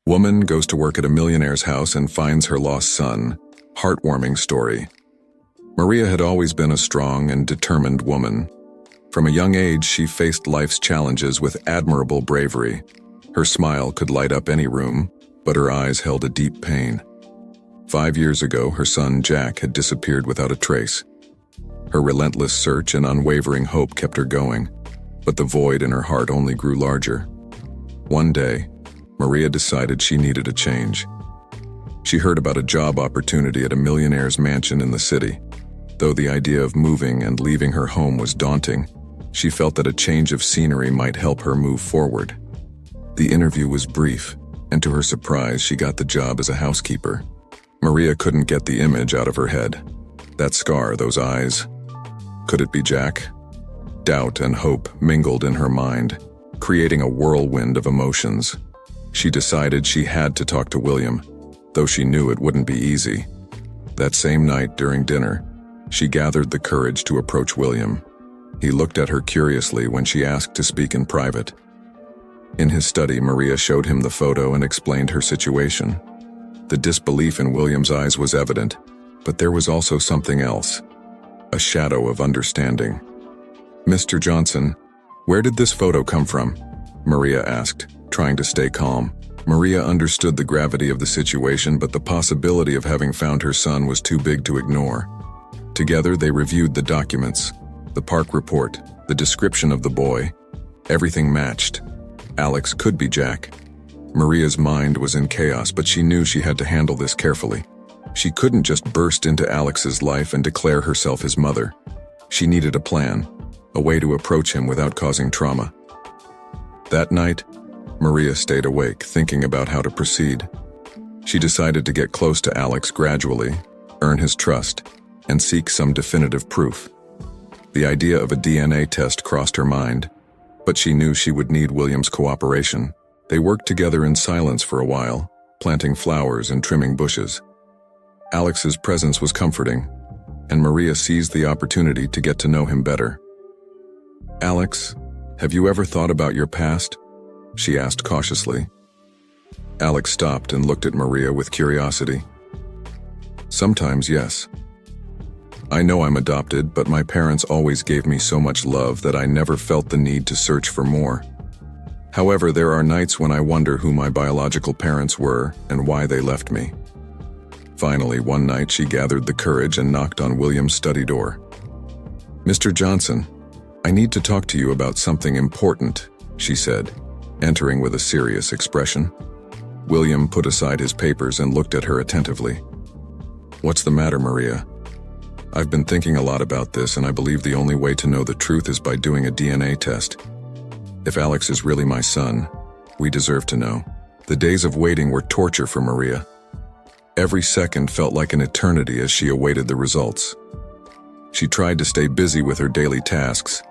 Woman goes to work at a millionaire's house and finds her lost son. Heartwarming story. Maria had always been a strong and determined woman. From a young age, she faced life's challenges with admirable bravery. Her smile could light up any room, but her eyes held a deep pain. 5 years ago, her son Jack had disappeared without a trace. Her relentless search and unwavering hope kept her going, but the void in her heart only grew larger. One day, Maria decided she needed a change. She heard about a job opportunity at a millionaire's mansion in the city. Though the idea of moving and leaving her home was daunting, she felt that a change of scenery might help her move forward. The interview was brief, and to her surprise, she got the job as a housekeeper. Maria couldn't get the image out of her head. That scar, those eyes. Could it be Jack? Doubt and hope mingled in her mind, creating a whirlwind of emotions. She decided she had to talk to William, though she knew it wouldn't be easy. That same night during dinner, she gathered the courage to approach William. He looked at her curiously when she asked to speak in private. In his study, Maria showed him the photo and explained her situation. The disbelief in William's eyes was evident, but there was also something else, a shadow of understanding. "Mr. Johnson, where did this photo come from?" Maria asked, trying to stay calm. Maria understood the gravity of the situation, but the possibility of having found her son was too big to ignore. Together, they reviewed the documents, the park report, the description of the boy. Everything matched. Alex could be Jack. Maria's mind was in chaos, but she knew she had to handle this carefully. She couldn't just burst into Alex's life and declare herself his mother. She needed a plan, a way to approach him without causing trauma. That night, Maria stayed awake, thinking about how to proceed. She decided to get close to Alex gradually, earn his trust, and seek some definitive proof. The idea of a DNA test crossed her mind, but she knew she would need William's cooperation. They worked together in silence for a while, planting flowers and trimming bushes. Alex's presence was comforting, and Maria seized the opportunity to get to know him better. "Alex, have you ever thought about your past?" she asked cautiously. Alex stopped and looked at Maria with curiosity. "Sometimes, yes. I know I'm adopted, but my parents always gave me so much love that I never felt the need to search for more. However, there are nights when I wonder who my biological parents were and why they left me." Finally, one night she gathered the courage and knocked on William's study door. "Mr. Johnson, I need to talk to you about something important," she said, entering with a serious expression. William put aside his papers and looked at her attentively. "What's the matter, Maria?" "I've been thinking a lot about this, and I believe the only way to know the truth is by doing a DNA test. If Alex is really my son, we deserve to know." The days of waiting were torture for Maria. Every second felt like an eternity as she awaited the results. She tried to stay busy with her daily tasks,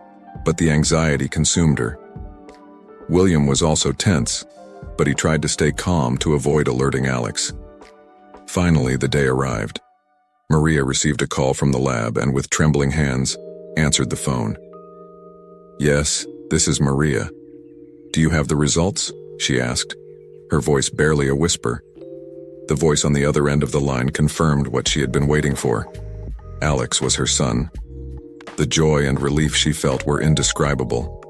but the anxiety consumed her. William was also tense, but he tried to stay calm to avoid alerting Alex. Finally, the day arrived. Maria received a call from the lab and, with trembling hands, answered the phone. "Yes, this is Maria. Do you have the results?" she asked, her voice barely a whisper. The voice on the other end of the line confirmed what she had been waiting for. Alex was her son. The joy and relief she felt were indescribable.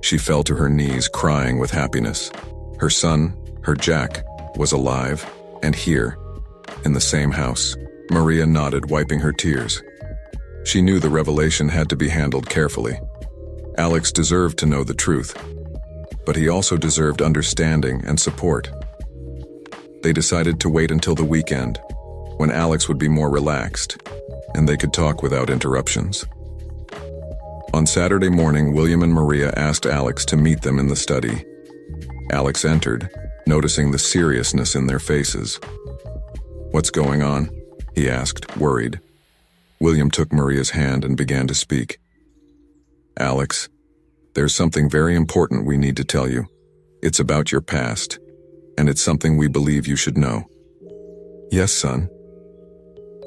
She fell to her knees, crying with happiness. Her son, her Jack, was alive, and here, in the same house. Maria nodded, wiping her tears. She knew the revelation had to be handled carefully. Alex deserved to know the truth, but he also deserved understanding and support. They decided to wait until the weekend, when Alex would be more relaxed, and they could talk without interruptions. On Saturday morning, William and Maria asked Alex to meet them in the study. Alex entered, noticing the seriousness in their faces. "What's going on?" he asked, worried. William took Maria's hand and began to speak. "Alex, there's something very important we need to tell you. It's about your past, and it's something we believe you should know." "Yes, son."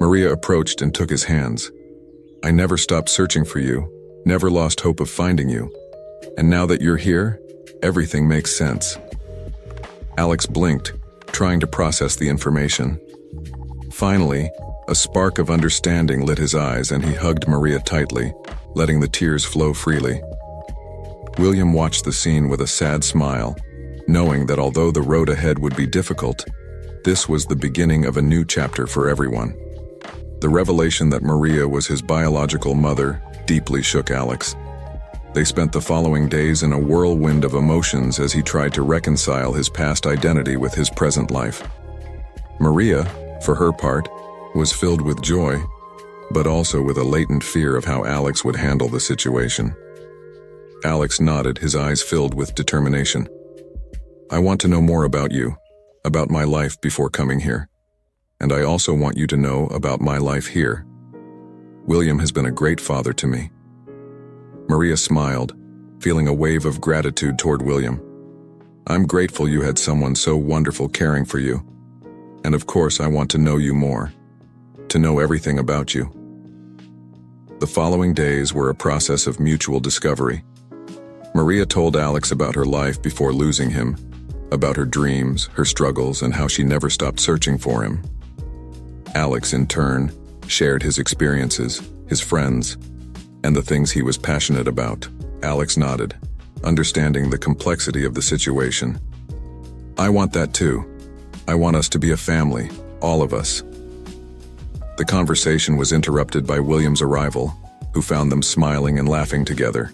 Maria approached and took his hands. "I never stopped searching for you, never lost hope of finding you. And now that you're here, everything makes sense." Alex blinked, trying to process the information. Finally, a spark of understanding lit his eyes and he hugged Maria tightly, letting the tears flow freely. William watched the scene with a sad smile, knowing that although the road ahead would be difficult, this was the beginning of a new chapter for everyone. The revelation that Maria was his biological mother deeply shook Alex. They spent the following days in a whirlwind of emotions as he tried to reconcile his past identity with his present life. Maria, for her part, was filled with joy, but also with a latent fear of how Alex would handle the situation. Alex nodded, his eyes filled with determination. "I want to know more about you, about my life before coming here. And I also want you to know about my life here. William has been a great father to me." Maria smiled, feeling a wave of gratitude toward William. "I'm grateful you had someone so wonderful caring for you. And of course I want to know you more, to know everything about you." The following days were a process of mutual discovery. Maria told Alex about her life before losing him, about her dreams, her struggles, and how she never stopped searching for him. Alex, in turn, shared his experiences, his friends, and the things he was passionate about. Alex nodded, understanding the complexity of the situation. "I want that too. I want us to be a family, all of us." The conversation was interrupted by William's arrival, who found them smiling and laughing together.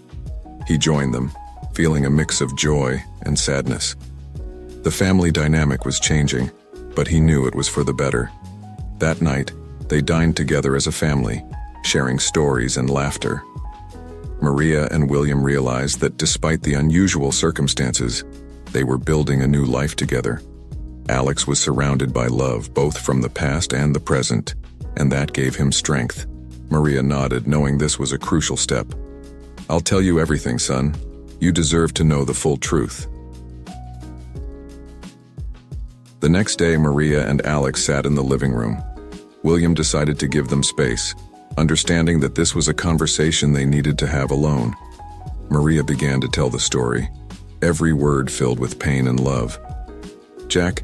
He joined them, feeling a mix of joy and sadness. The family dynamic was changing, but he knew it was for the better. That night, they dined together as a family, sharing stories and laughter. Maria and William realized that despite the unusual circumstances, they were building a new life together. Alex was surrounded by love both from the past and the present, and that gave him strength. Maria nodded, knowing this was a crucial step. "I'll tell you everything, son. You deserve to know the full truth." The next day, Maria and Alex sat in the living room. William decided to give them space, understanding that this was a conversation they needed to have alone. Maria began to tell the story, every word filled with pain and love. "Jack,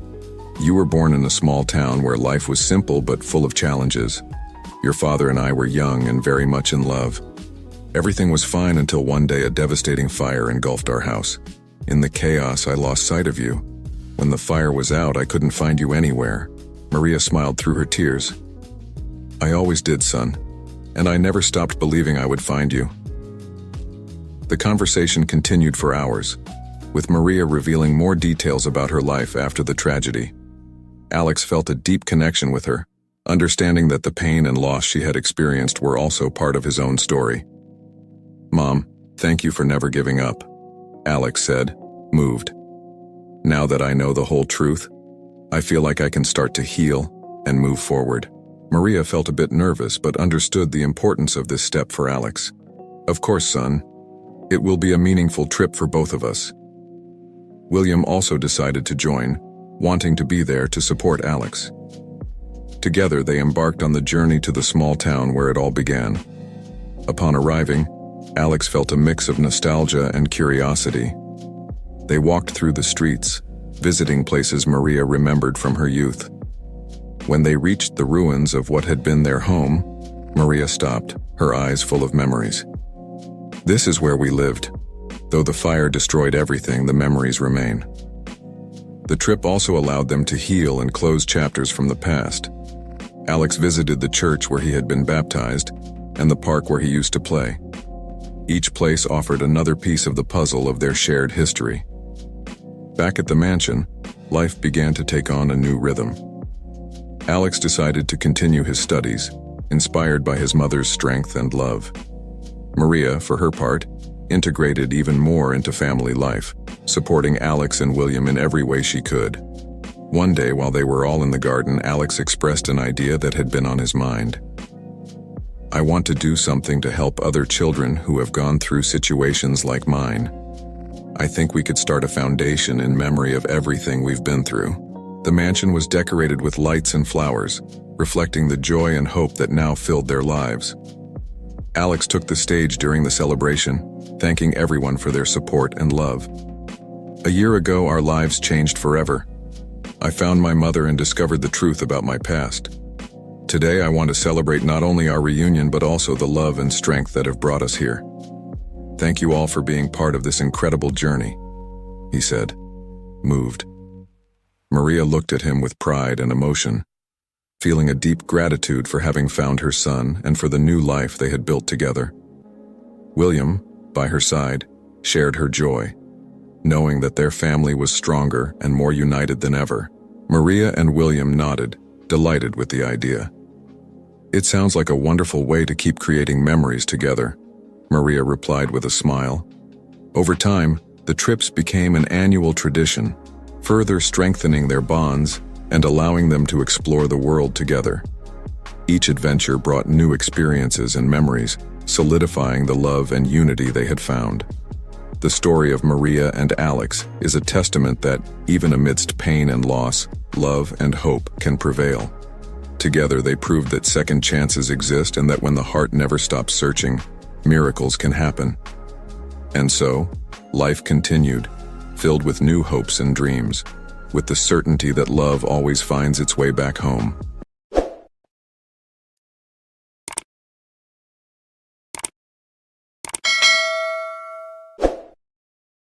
you were born in a small town where life was simple but full of challenges. Your father and I were young and very much in love. Everything was fine until one day a devastating fire engulfed our house. In the chaos, I lost sight of you. When the fire was out, I couldn't find you anywhere." Maria smiled through her tears. "I always did, son, and I never stopped believing I would find you." The conversation continued for hours, with Maria revealing more details about her life after the tragedy. Alex felt a deep connection with her, understanding that the pain and loss she had experienced were also part of his own story. "Mom, thank you for never giving up," Alex said, moved. "Now that I know the whole truth, I feel like I can start to heal and move forward." Maria felt a bit nervous but understood the importance of this step for Alex. "Of course, son. It will be a meaningful trip for both of us." William also decided to join, wanting to be there to support Alex. Together, they embarked on the journey to the small town where it all began. Upon arriving, Alex felt a mix of nostalgia and curiosity. They walked through the streets, visiting places Maria remembered from her youth. When they reached the ruins of what had been their home, Maria stopped, her eyes full of memories. "This is where we lived. Though the fire destroyed everything, the memories remain." The trip also allowed them to heal and close chapters from the past. Alex visited the church where he had been baptized and the park where he used to play. Each place offered another piece of the puzzle of their shared history. Back at the mansion, life began to take on a new rhythm. Alex decided to continue his studies, inspired by his mother's strength and love. Maria, for her part, integrated even more into family life, supporting Alex and William in every way she could. One day, while they were all in the garden, Alex expressed an idea that had been on his mind. "I want to do something to help other children who have gone through situations like mine. I think we could start a foundation in memory of everything we've been through." The mansion was decorated with lights and flowers, reflecting the joy and hope that now filled their lives. Alex took the stage during the celebration, thanking everyone for their support and love. "A year ago, our lives changed forever. I found my mother and discovered the truth about my past. Today I want to celebrate not only our reunion but also the love and strength that have brought us here. Thank you all for being part of this incredible journey," he said, moved. Maria looked at him with pride and emotion, feeling a deep gratitude for having found her son and for the new life they had built together. William, by her side, shared her joy, knowing that their family was stronger and more united than ever. Maria and William nodded, delighted with the idea. "It sounds like a wonderful way to keep creating memories together," Maria replied with a smile. Over time, the trips became an annual tradition, further strengthening their bonds and allowing them to explore the world together. Each adventure brought new experiences and memories, solidifying the love and unity they had found. The story of Maria and Alex is a testament that, even amidst pain and loss, love and hope can prevail. Together they proved that second chances exist and that when the heart never stops searching, miracles can happen. And so, life continued, filled with new hopes and dreams, with the certainty that love always finds its way back home.